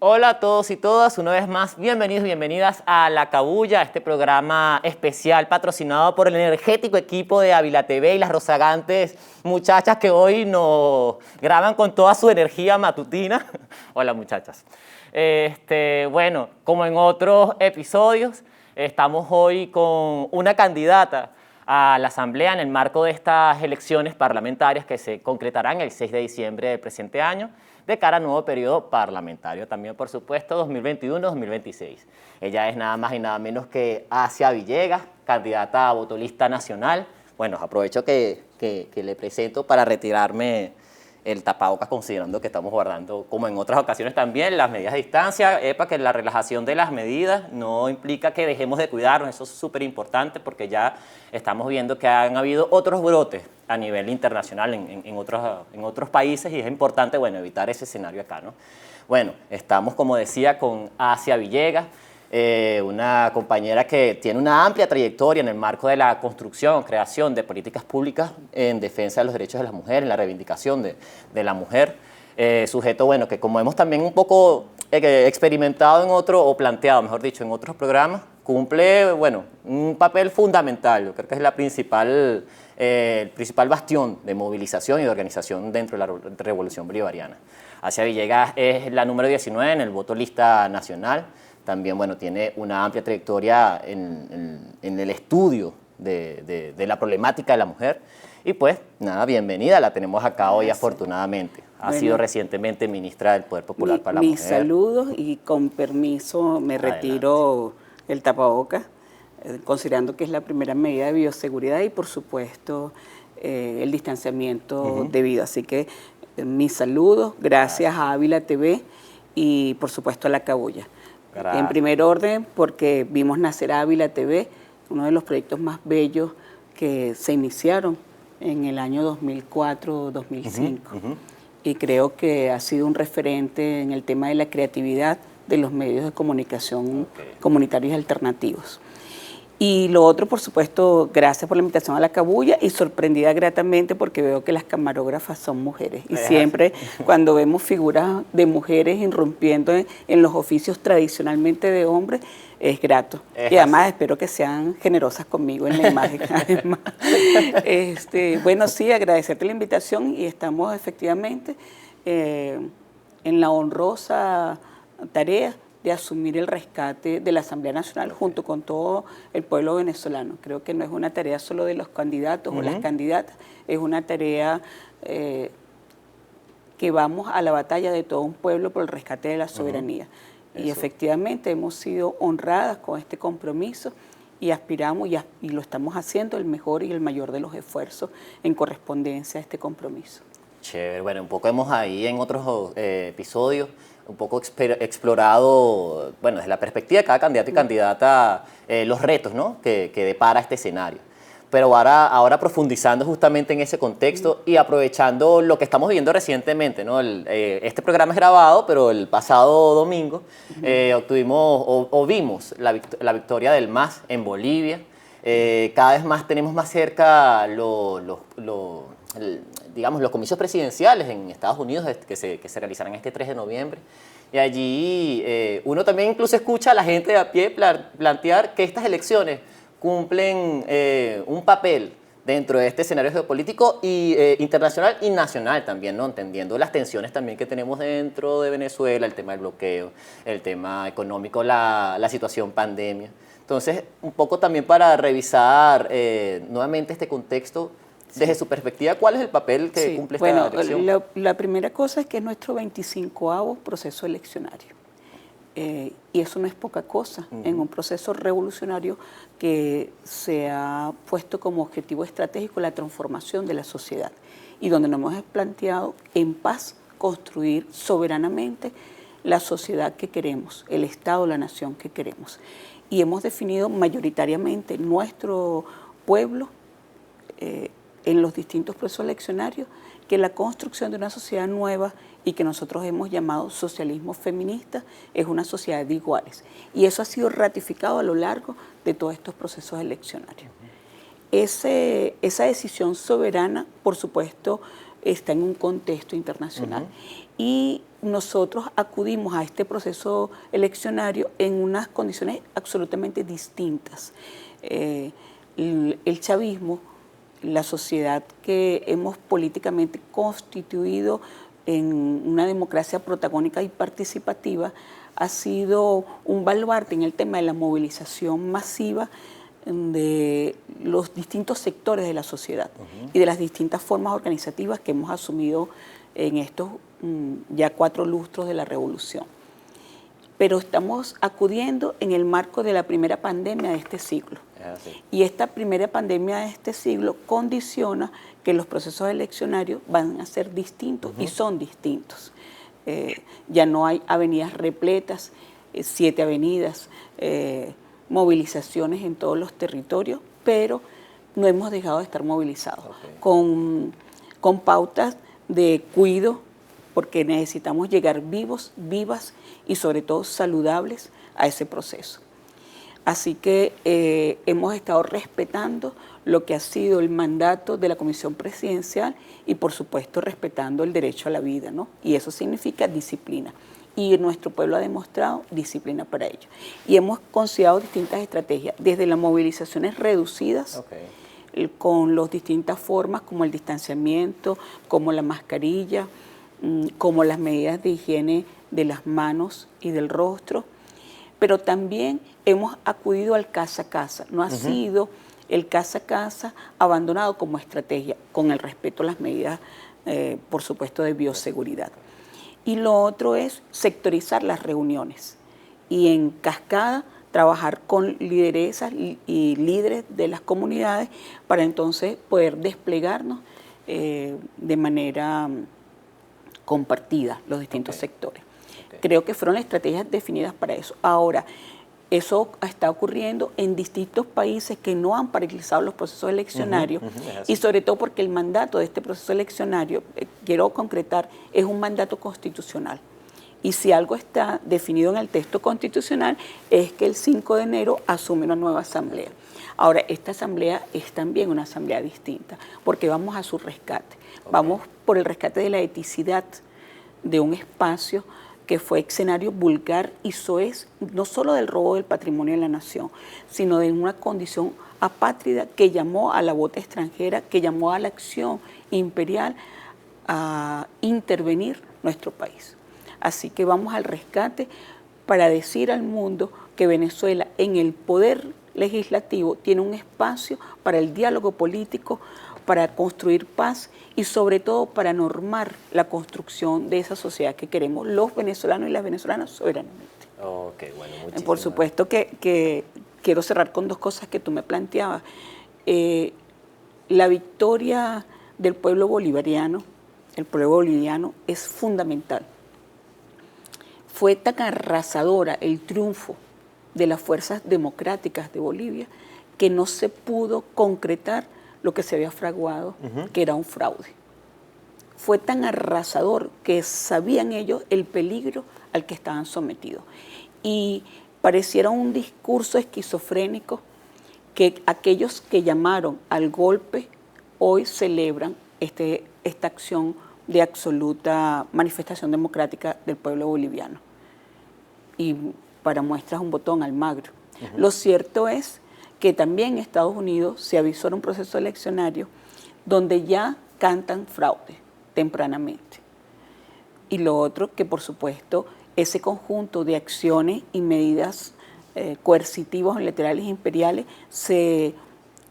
Hola a todos y todas, una vez más, bienvenidos y bienvenidas a La Cabulla, este programa especial patrocinado por el energético equipo de Ávila TV y las rozagantes muchachas que hoy nos graban con toda su energía matutina. Hola muchachas. Bueno, como en otros episodios, estamos hoy con una candidata a la Asamblea en el marco de estas elecciones parlamentarias que se concretarán el 6 de diciembre del presente año, de cara al nuevo periodo parlamentario, también por supuesto 2021-2026. Ella es nada más y nada menos que Asia Villegas, candidata a votolista nacional. Bueno, aprovecho que le presento para retirarme el tapabocas, considerando que estamos guardando, como en otras ocasiones también, las medidas de distancia, para que la relajación de las medidas no implica que dejemos de cuidarnos. Eso es súper importante porque ya estamos viendo que han habido otros brotes a nivel internacional en otros países y es importante, bueno, evitar ese escenario acá, ¿no? Bueno, estamos, como decía, con Asia Villegas, una compañera que tiene una amplia trayectoria en el marco de la construcción, creación de políticas públicas en defensa de los derechos de las mujeres, en la reivindicación de la mujer. Sujeto, bueno, que como hemos también un poco experimentado en o planteado, mejor dicho, en otros programas, cumple, bueno, un papel fundamental. Yo creo que es el principal bastión de movilización y de organización dentro de la revolución bolivariana. Asia Villegas es la número 19 en el voto lista nacional. También, bueno, tiene una amplia trayectoria en el estudio de la problemática de la mujer. Y pues, nada, bienvenida, la tenemos acá hoy afortunadamente. Ha sido recientemente ministra del Poder Popular para la Mujer. Mis saludos y con permiso me retiro el tapabocas, considerando que es la primera medida de bioseguridad y por supuesto el distanciamiento debido. Así que mis saludos, gracias a Ávila TV y por supuesto a La Cabulla. Gracias. En primer orden, porque vimos nacer Ávila TV, uno de los proyectos más bellos que se iniciaron en el año 2004-2005. Y creo que ha sido un referente en el tema de la creatividad de los medios de comunicación comunitarios y alternativos. Y lo otro, por supuesto, gracias por la invitación a La Cabulla y sorprendida gratamente porque veo que las camarógrafas son mujeres. Y siempre cuando vemos figuras de mujeres irrumpiendo en los oficios tradicionalmente de hombres, es grato. Y además espero que sean generosas conmigo en la imagen. Además, bueno, sí, agradecerte la invitación y estamos efectivamente en la honrosa tarea de asumir el rescate de la Asamblea Nacional junto con todo el pueblo venezolano. Creo que no es una tarea solo de los candidatos o las candidatas, es una tarea que vamos a la batalla de todo un pueblo por el rescate de la soberanía. Y efectivamente hemos sido honradas con este compromiso y aspiramos y lo estamos haciendo el mejor y el mayor de los esfuerzos en correspondencia a este compromiso. Chévere, bueno, un poco hemos ahí en otros episodios un poco explorado, bueno, desde la perspectiva de cada candidato y candidata, los retos, ¿no?, que depara este escenario. Pero ahora profundizando justamente en ese contexto y aprovechando lo que estamos viendo recientemente, ¿no? Este programa es grabado, pero el pasado domingo vimos la victoria del MAS en Bolivia. Cada vez más tenemos más cerca digamos, los comicios presidenciales en Estados Unidos que se realizarán este 3 de noviembre. Y allí uno también incluso escucha a la gente de a pie plantear que estas elecciones cumplen un papel dentro de este escenario geopolítico internacional y nacional también, ¿no? Entendiendo las tensiones también que tenemos dentro de Venezuela, el tema del bloqueo, el tema económico, la situación pandemia. Entonces, un poco también para revisar nuevamente este contexto, desde su perspectiva, ¿cuál es el papel que cumple esta elección? La primera cosa es que es nuestro 25º proceso eleccionario. Y eso no es poca cosa en un proceso revolucionario que se ha puesto como objetivo estratégico la transformación de la sociedad y donde nos hemos planteado en paz construir soberanamente la sociedad que queremos, el Estado, la nación que queremos. Y hemos definido mayoritariamente nuestro pueblo en los distintos procesos eleccionarios que la construcción de una sociedad nueva y que nosotros hemos llamado socialismo feminista es una sociedad de iguales. Y eso ha sido ratificado a lo largo de todos estos procesos eleccionarios. Esa decisión soberana, por supuesto, está en un contexto internacional. Y nosotros acudimos a este proceso eleccionario en unas condiciones absolutamente distintas. El chavismo, la sociedad que hemos políticamente constituido en una democracia protagónica y participativa, ha sido un baluarte en el tema de la movilización masiva de los distintos sectores de la sociedad y de las distintas formas organizativas que hemos asumido en estos ya 4 lustros de la revolución. Pero estamos acudiendo en el marco de la primera pandemia de este siglo. Y esta primera pandemia de este siglo condiciona que los procesos eleccionarios van a ser distintos y son distintos. Ya no hay avenidas repletas, 7 avenidas, movilizaciones en todos los territorios, pero no hemos dejado de estar movilizados, con pautas de cuidado, porque necesitamos llegar vivos, vivas y sobre todo saludables a ese proceso. Así que hemos estado respetando lo que ha sido el mandato de la Comisión Presidencial y por supuesto respetando el derecho a la vida, ¿no? Y eso significa disciplina. Y nuestro pueblo ha demostrado disciplina para ello. Y hemos considerado distintas estrategias, desde las movilizaciones reducidas, con las distintas formas como el distanciamiento, como la mascarilla, como las medidas de higiene de las manos y del rostro, pero también hemos acudido al casa a casa. No ha sido el casa a casa abandonado como estrategia, con el respeto a las medidas, por supuesto, de bioseguridad. Y lo otro es sectorizar las reuniones y en cascada trabajar con lideresas y líderes de las comunidades para entonces poder desplegarnos de manera compartida los distintos sectores. Creo que fueron estrategias definidas para eso. Ahora, eso está ocurriendo en distintos países que no han paralizado los procesos eleccionarios y sobre todo porque el mandato de este proceso eleccionario, quiero concretar, es un mandato constitucional. Y si algo está definido en el texto constitucional es que el 5 de enero asume una nueva asamblea. Ahora, esta asamblea es también una asamblea distinta porque vamos a su rescate. Vamos por el rescate de la eticidad de un espacio que fue escenario vulgar y soez, no solo del robo del patrimonio de la nación, sino de una condición apátrida que llamó a la bota extranjera, que llamó a la acción imperial a intervenir nuestro país. Así que vamos al rescate para decir al mundo que Venezuela en el poder legislativo tiene un espacio para el diálogo político, para construir paz y sobre todo para normar la construcción de esa sociedad que queremos los venezolanos y las venezolanas soberanamente. Bueno, muchísimas. Por supuesto que quiero cerrar con 2 cosas que tú me planteabas. La victoria del pueblo bolivariano, el pueblo boliviano, es fundamental. Fue tan arrasadora el triunfo de las fuerzas democráticas de Bolivia que no se pudo concretar lo que se había fraguado, que era un fraude. Fue tan arrasador que sabían ellos el peligro al que estaban sometidos. Y pareciera un discurso esquizofrénico que aquellos que llamaron al golpe hoy celebran esta acción de absoluta manifestación democrática del pueblo boliviano. Y para muestras un botón Almagro. Lo cierto es que también en Estados Unidos se avisó un proceso eleccionario donde ya cantan fraude tempranamente. Y lo otro, que por supuesto ese conjunto de acciones y medidas coercitivas, unilaterales e imperiales se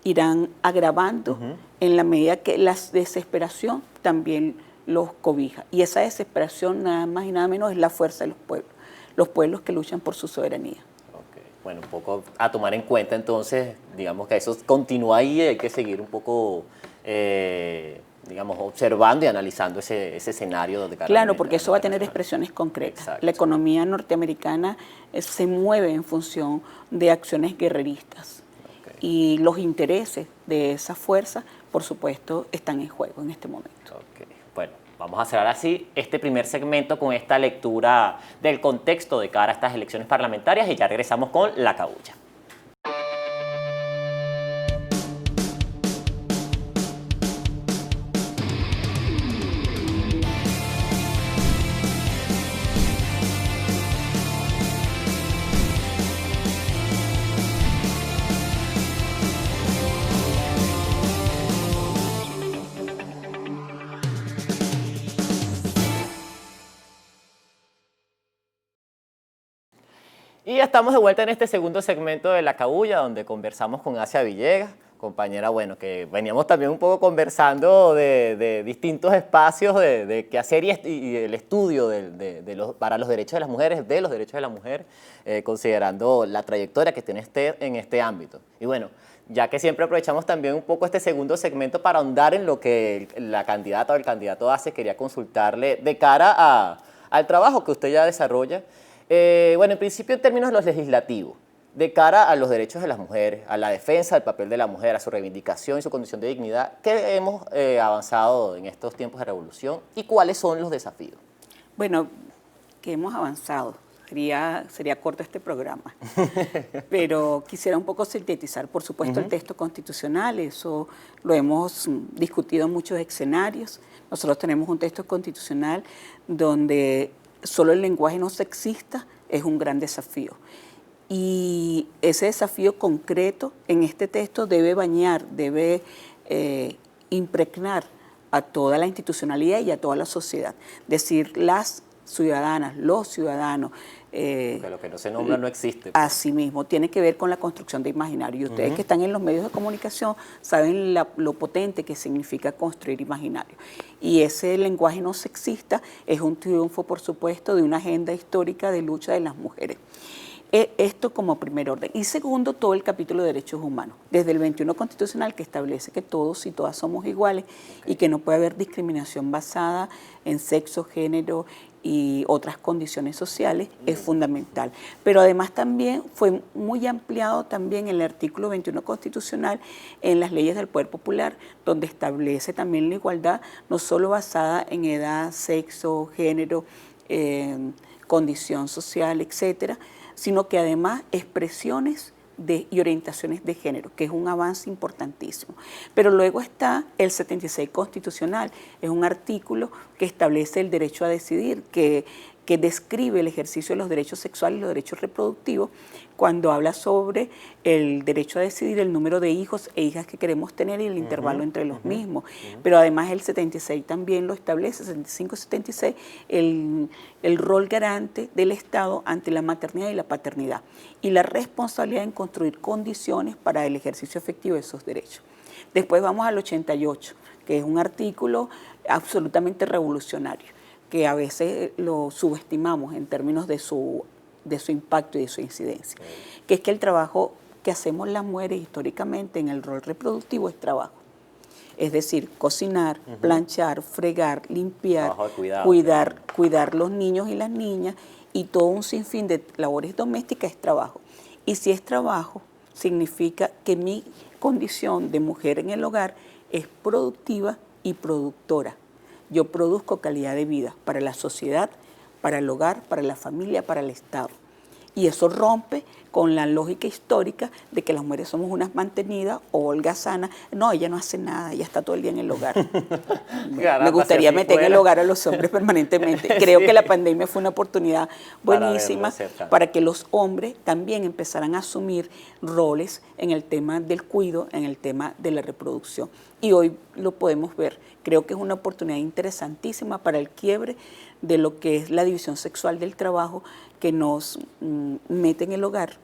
irán agravando en la medida que la desesperación también los cobija. Y esa desesperación nada más y nada menos es la fuerza de los pueblos que luchan por su soberanía. Bueno, un poco a tomar en cuenta entonces, digamos que eso continúa ahí, hay que seguir un poco, digamos, observando y analizando ese escenario. Claro, porque eso va a tener expresiones concretas. Exacto. La economía norteamericana se mueve en función de acciones guerreristas y los intereses de esa fuerza, por supuesto, están en juego en este momento. Bueno, vamos a cerrar así este primer segmento con esta lectura del contexto de cara a estas elecciones parlamentarias y ya regresamos con La Cabulla. Y ya estamos de vuelta en este segundo segmento de La Cabulla, donde conversamos con Asia Villegas, compañera, bueno, que veníamos también un poco conversando de distintos espacios de qué hacer y el estudio para los derechos de las mujeres, de los derechos de la mujer, considerando la trayectoria que tiene usted en este ámbito. Y bueno, ya que siempre aprovechamos también un poco este segundo segmento para ahondar en lo que la candidata o el candidato hace, quería consultarle de cara al trabajo que usted ya desarrolla. Bueno, en principio en términos de los legislativos, de cara a los derechos de las mujeres, a la defensa del papel de la mujer, a su reivindicación y su condición de dignidad, ¿qué hemos avanzado en estos tiempos de revolución y cuáles son los desafíos? Bueno, que hemos avanzado. Sería corto este programa, pero quisiera un poco sintetizar, por supuesto, el texto constitucional, eso lo hemos discutido en muchos escenarios. Nosotros tenemos un texto constitucional donde solo el lenguaje no sexista es un gran desafío. Y ese desafío concreto en este texto debe bañar, debe impregnar a toda la institucionalidad y a toda la sociedad. Decir las ciudadanas, los ciudadanos. Porque lo que no se nombra no existe. Así mismo, tiene que ver con la construcción de imaginario. Y ustedes que están en los medios de comunicación saben lo potente que significa construir imaginario. Y ese lenguaje no sexista es un triunfo, por supuesto, de una agenda histórica de lucha de las mujeres. Esto como primer orden. Y segundo, todo el capítulo de derechos humanos, desde el 21 constitucional, que establece que todos y todas somos iguales y que no puede haber discriminación basada en sexo, género y otras condiciones sociales, es fundamental. Pero además también fue muy ampliado también el artículo 21 constitucional en las leyes del Poder Popular, donde establece también la igualdad, no solo basada en edad, sexo, género, condición social, etcétera, sino que además expresiones y orientaciones de género, que es un avance importantísimo. Pero luego está el 76 constitucional, es un artículo que establece el derecho a decidir, que describe el ejercicio de los derechos sexuales y los derechos reproductivos, cuando habla sobre el derecho a decidir el número de hijos e hijas que queremos tener y el intervalo entre los mismos. Pero además el 76 también lo establece, 75-76, el rol garante del Estado ante la maternidad y la paternidad y la responsabilidad en construir condiciones para el ejercicio efectivo de esos derechos. Después vamos al 88, que es un artículo absolutamente revolucionario, que a veces lo subestimamos en términos de su impacto y de su incidencia, que es que el trabajo que hacemos las mujeres históricamente en el rol reproductivo es trabajo. Es decir, cocinar, planchar, fregar, limpiar, cuidar los niños y las niñas, y todo un sinfín de labores domésticas es trabajo. Y si es trabajo, significa que mi condición de mujer en el hogar es productiva y productora. Yo produzco calidad de vida para la sociedad, para el hogar, para la familia, para el Estado. Y eso rompe con la lógica histórica de que las mujeres somos unas mantenidas o holgazanas. No, ella no hace nada, ella está todo el día en el hogar. Me gustaría meter en el hogar a los hombres permanentemente. Sí. Creo que la pandemia fue una oportunidad buenísima para que los hombres también empezaran a asumir roles en el tema del cuidado, en el tema de la reproducción. Y hoy lo podemos ver. Creo que es una oportunidad interesantísima para el quiebre de lo que es la división sexual del trabajo, que nos mete en el hogar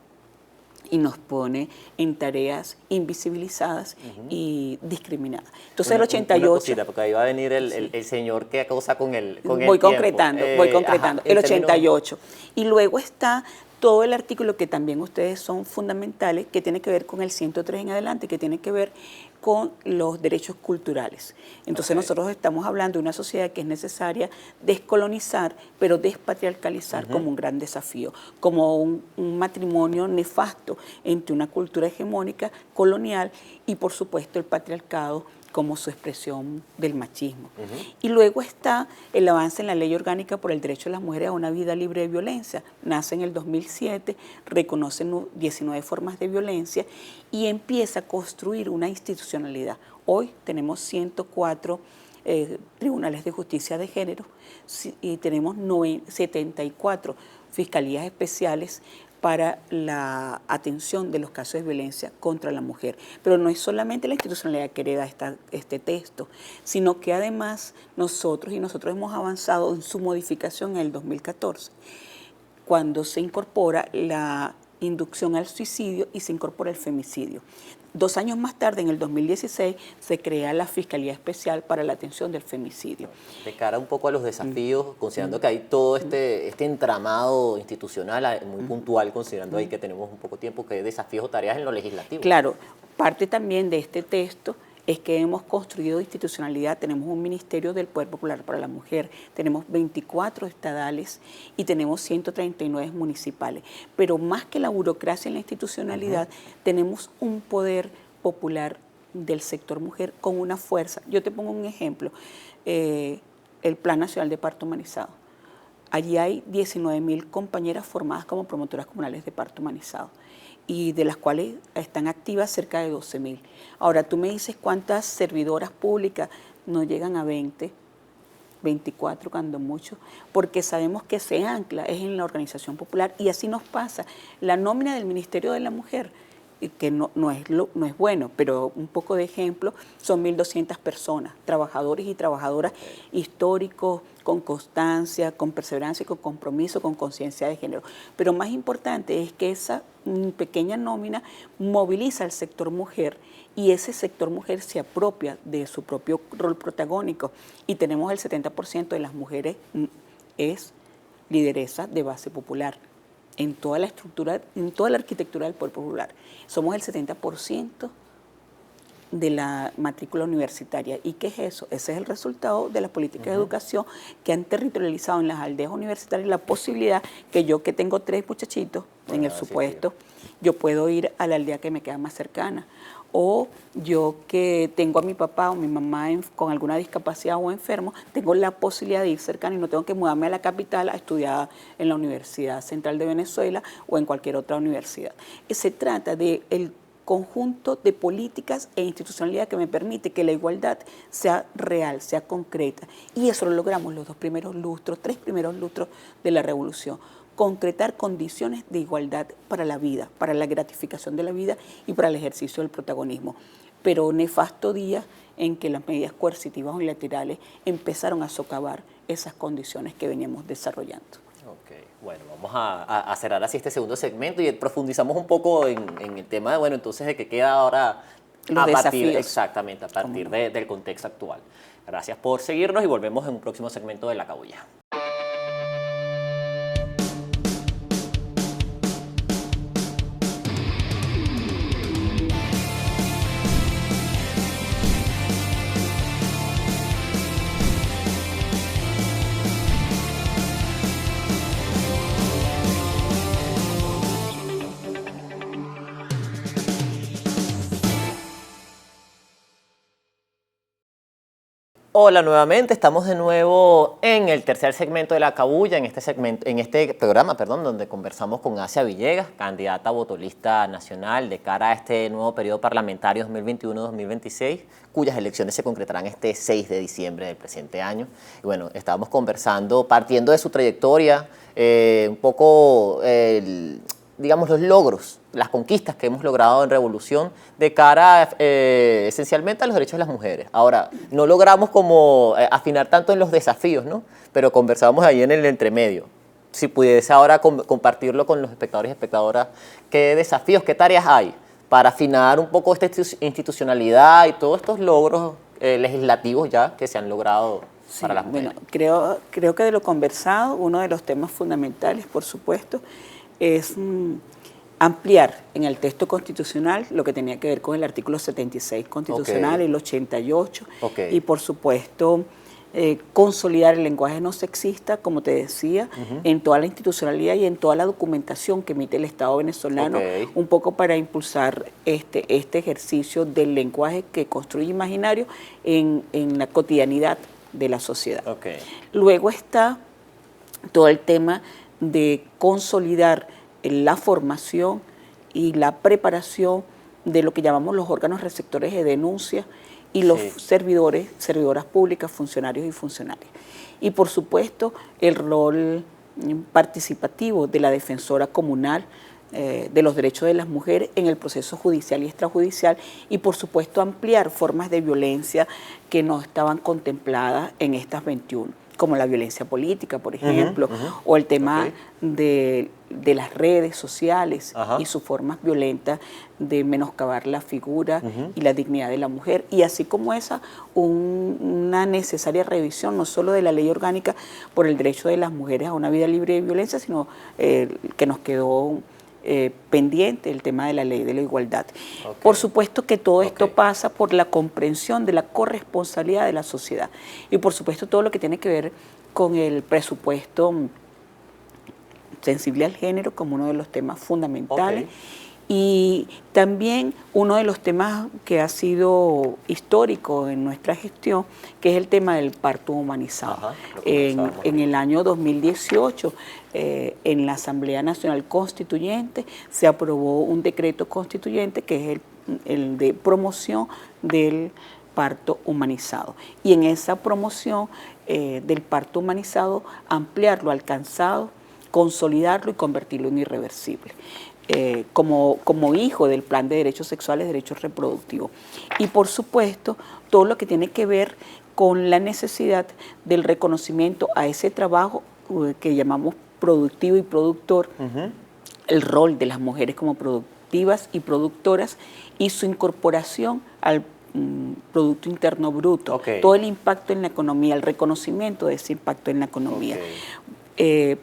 y nos pone en tareas invisibilizadas y discriminadas. Entonces el 88... Una cosita, porque ahí va a venir el señor que cosa con el voy concretando. Ajá, el 88. Y luego está todo el artículo que también ustedes son fundamentales, que tiene que ver con el 103 en adelante, que tiene que ver con los derechos culturales. Entonces nosotros estamos hablando de una sociedad que es necesaria descolonizar, pero despatriarcalizar como un gran desafío, como un matrimonio nefasto entre una cultura hegemónica colonial y por supuesto el patriarcado como su expresión del machismo. Y luego está el avance en la Ley Orgánica por el Derecho de las Mujeres a una Vida Libre de Violencia. Nace en el 2007, reconoce 19 formas de violencia y empieza a construir una institucionalidad. Hoy tenemos 104 tribunales de justicia de género y tenemos 74 fiscalías especiales para la atención de los casos de violencia contra la mujer. Pero no es solamente la institucionalidad que hereda este texto, sino que además nosotros hemos avanzado en su modificación en el 2014, cuando se incorpora la inducción al suicidio y se incorpora el femicidio. 2 años más tarde, en el 2016, se crea la Fiscalía Especial para la Atención del Femicidio. De cara un poco a los desafíos, considerando que hay todo este entramado institucional muy puntual, considerando ahí que tenemos un poco tiempo, ¿qué desafíos o tareas en lo legislativo? Claro, parte también de este texto es que hemos construido institucionalidad, tenemos un Ministerio del Poder Popular para la Mujer, tenemos 24 estadales y tenemos 139 municipales. Pero más que la burocracia en la institucionalidad, tenemos un poder popular del sector mujer con una fuerza. Yo te pongo un ejemplo, el Plan Nacional de Parto Humanizado. Allí hay 19.000 compañeras formadas como promotoras comunales de parto humanizado, y de las cuales están activas cerca de 12.000. Ahora, tú me dices cuántas servidoras públicas no llegan a 20, 24 cuando mucho, porque sabemos que se ancla es en la organización popular, y así nos pasa. La nómina del Ministerio de la Mujer, que no es bueno, pero un poco de ejemplo, son 1.200 personas, trabajadores y trabajadoras históricos, con constancia, con perseverancia, con compromiso, con conciencia de género. Pero más importante es que esa pequeña nómina moviliza al sector mujer, y ese sector mujer se apropia de su propio rol protagónico, y tenemos el 70% de las mujeres es lideresa de base popular. En toda la estructura, en toda la arquitectura del poder popular. Somos el 70% de la matrícula universitaria. ¿Y qué es eso? Ese es el resultado de las políticas de educación que han territorializado en las aldeas universitarias la posibilidad que yo, que tengo 3 muchachitos en el supuesto, yo puedo ir a la aldea que me queda más cercana. O yo, que tengo a mi papá o mi mamá con alguna discapacidad o enfermo, tengo la posibilidad de ir cercana y no tengo que mudarme a la capital a estudiar en la Universidad Central de Venezuela o en cualquier otra universidad. Se trata del conjunto de políticas e institucionalidad que me permite que la igualdad sea real, sea concreta. Y eso lo logramos los 3 primeros lustros de la revolución. Concretar condiciones de igualdad para la vida, para la gratificación de la vida y para el ejercicio del protagonismo. Pero nefasto día en que las medidas coercitivas unilaterales empezaron a socavar esas condiciones que veníamos desarrollando. Ok, bueno, vamos a cerrar así este segundo segmento y profundizamos un poco en el tema de, bueno, entonces de qué queda ahora los desafíos. Exactamente, a partir del contexto actual. Gracias por seguirnos y volvemos en un próximo segmento de La Cabulla. Hola nuevamente, estamos de nuevo en el tercer segmento de La Cabulla, en este programa, donde conversamos con Asia Villegas, candidata a votolista nacional de cara a este nuevo periodo parlamentario 2021-2026, cuyas elecciones se concretarán este 6 de diciembre del presente año. Y bueno, estábamos conversando, partiendo de su trayectoria, un poco, digamos, los logros, las conquistas que hemos logrado en Revolución de cara esencialmente a los derechos de las mujeres. Ahora, no logramos como afinar tanto en los desafíos, ¿no? Pero conversamos ahí en el entremedio. Si pudiese ahora compartirlo con los espectadores y espectadoras, ¿qué desafíos, qué tareas hay para afinar un poco esta institucionalidad y todos estos logros legislativos ya que se han logrado para las mujeres? Bueno, creo que de lo conversado, uno de los temas fundamentales, por supuesto, es ampliar en el texto constitucional lo que tenía que ver con el artículo 76 constitucional, el 88, y por supuesto consolidar el lenguaje no sexista, como te decía, en toda la institucionalidad y en toda la documentación que emite el Estado venezolano, un poco para impulsar este ejercicio del lenguaje que construye imaginario en la cotidianidad de la sociedad. Luego está todo el tema de consolidar la formación y la preparación de lo que llamamos los órganos receptores de denuncia y los servidoras públicas, funcionarios y funcionarias. Y por supuesto el rol participativo de la defensora comunal de los derechos de las mujeres en el proceso judicial y extrajudicial, y por supuesto ampliar formas de violencia que no estaban contempladas en estas 21. como la violencia política, por ejemplo, o el tema de las redes sociales y sus formas violentas de menoscabar la figura y la dignidad de la mujer. Y así como esa, una necesaria revisión no solo de la ley orgánica por el derecho de las mujeres a una vida libre de violencia, sino que nos quedó pendiente el tema de la ley de la igualdad. Por supuesto que todo esto pasa por la comprensión de la corresponsabilidad de la sociedad y por supuesto todo lo que tiene que ver con el presupuesto sensible al género como uno de los temas fundamentales. Y también uno de los temas que ha sido histórico en nuestra gestión, que es el tema del parto humanizado. En el año 2018, en la Asamblea Nacional Constituyente, se aprobó un decreto constituyente que es el de promoción del parto humanizado. Y en esa promoción del parto humanizado, ampliarlo, alcanzado, consolidarlo y convertirlo en irreversible. Como hijo del Plan de Derechos Sexuales, Derechos Reproductivos. Y por supuesto, todo lo que tiene que ver con la necesidad del reconocimiento a ese trabajo que llamamos productivo y productor, el rol de las mujeres como productivas y productoras y su incorporación al Producto Interno Bruto, todo el impacto en la economía, el reconocimiento de ese impacto en la economía.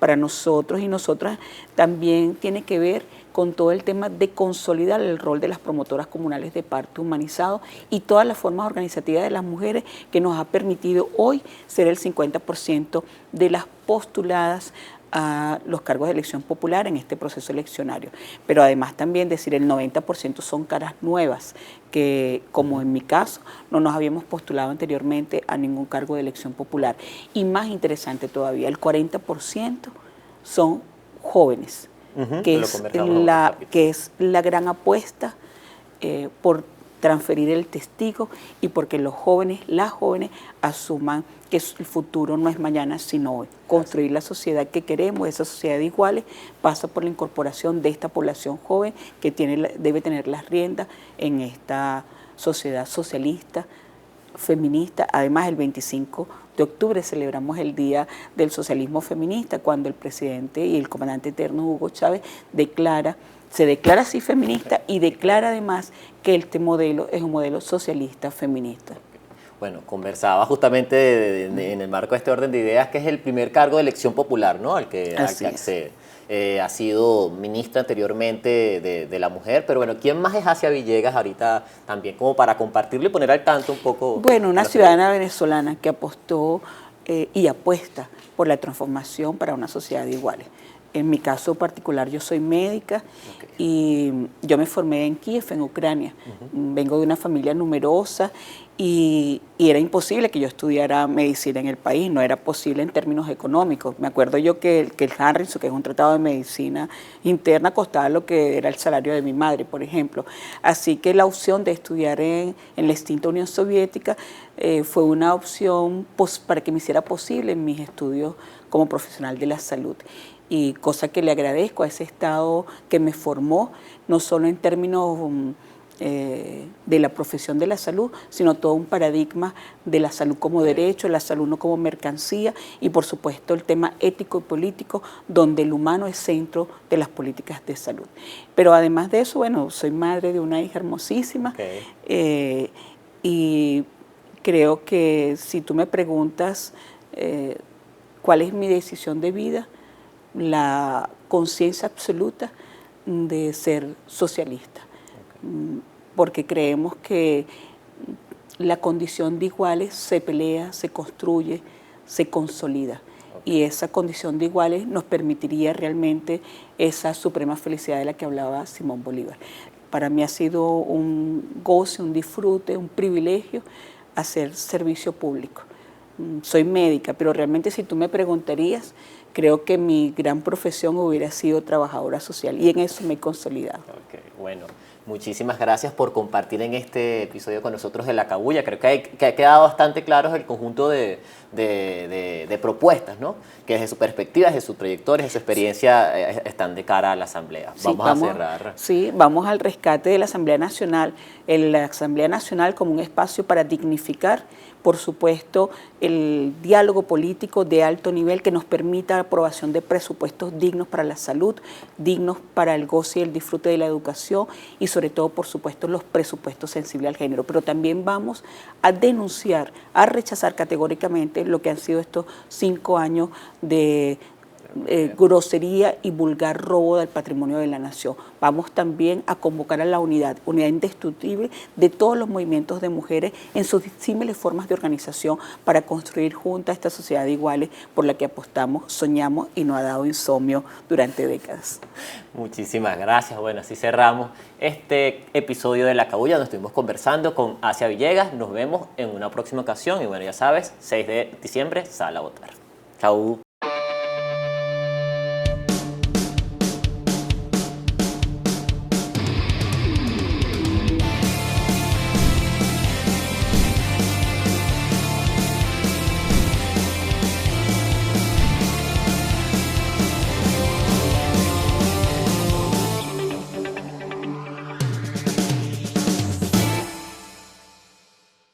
Para nosotros y nosotras también tiene que ver con todo el tema de consolidar el rol de las promotoras comunales de parto humanizado y todas las formas organizativas de las mujeres que nos ha permitido hoy ser el 50% de las postuladas a los cargos de elección popular en este proceso eleccionario. Pero además también decir el 90% son caras nuevas que, como en mi caso, no nos habíamos postulado anteriormente a ningún cargo de elección popular. Y más interesante todavía, el 40% son jóvenes, que es la gran apuesta por transferir el testigo y porque los jóvenes, las jóvenes, asuman que el futuro no es mañana, sino hoy. Construir la sociedad que queremos, esa sociedad de iguales, pasa por la incorporación de esta población joven que debe tener las riendas en esta sociedad socialista, feminista. Además, el 25 de octubre celebramos el Día del Socialismo Feminista, cuando el presidente y el comandante eterno Hugo Chávez se declara así feminista y declara además que este modelo es un modelo socialista feminista. Bueno, conversaba justamente en el marco de este orden de ideas, que es el primer cargo de elección popular, ¿no? al que accede. Ha sido ministra anteriormente de la mujer, pero bueno, ¿quién más es Asia Villegas ahorita también como para compartirlo y poner al tanto un poco? Bueno, una ciudadana venezolana que apostó y apuesta por la transformación para una sociedad de iguales. En mi caso particular, yo soy médica y yo me formé en Kiev, en Ucrania. Vengo de una familia numerosa y era imposible que yo estudiara medicina en el país, no era posible en términos económicos. Me acuerdo yo que el Harrison, que es un tratado de medicina interna, costaba lo que era el salario de mi madre, por ejemplo. Así que la opción de estudiar en la extinta Unión Soviética fue una opción para que me hiciera posible en mis estudios como profesional de la salud. Y cosa que le agradezco a ese Estado que me formó, no solo en términos de la profesión de la salud, sino todo un paradigma de la salud como derecho, la salud no como mercancía y por supuesto el tema ético y político donde el humano es centro de las políticas de salud. Pero además de eso, bueno, soy madre de una hija hermosísima y creo que si tú me preguntas cuál es mi decisión de vida, la conciencia absoluta de ser socialista, porque creemos que la condición de iguales se pelea, se construye, se consolida, y esa condición de iguales nos permitiría realmente esa suprema felicidad de la que hablaba Simón Bolívar. Para mí ha sido un goce, un disfrute, un privilegio hacer servicio público. Soy médica, pero realmente si tú me preguntarías, creo que mi gran profesión hubiera sido trabajadora social y en eso me he consolidado. Bueno, muchísimas gracias por compartir en este episodio con nosotros de La Cabulla. Creo que ha quedado bastante claro el conjunto de propuestas, ¿no? Que desde su perspectiva, desde su trayectoria, desde su experiencia están de cara a la Asamblea. Vamos a cerrar. Sí, vamos al rescate de la Asamblea Nacional. La Asamblea Nacional como un espacio para dignificar por supuesto, el diálogo político de alto nivel que nos permita la aprobación de presupuestos dignos para la salud, dignos para el goce y el disfrute de la educación y sobre todo, por supuesto, los presupuestos sensibles al género. Pero también vamos a denunciar, a rechazar categóricamente lo que han sido estos 5 años de grosería y vulgar robo del patrimonio de la nación. Vamos también a convocar a la unidad indestructible de todos los movimientos de mujeres en sus disímiles formas de organización para construir juntas esta sociedad de iguales por la que apostamos, soñamos y nos ha dado insomnio durante décadas. Muchísimas gracias. Bueno, así cerramos este episodio de La Cabulla, donde estuvimos conversando con Asia Villegas. Nos vemos en una próxima ocasión y bueno, ya sabes, 6 de diciembre, sal a votar. Chau.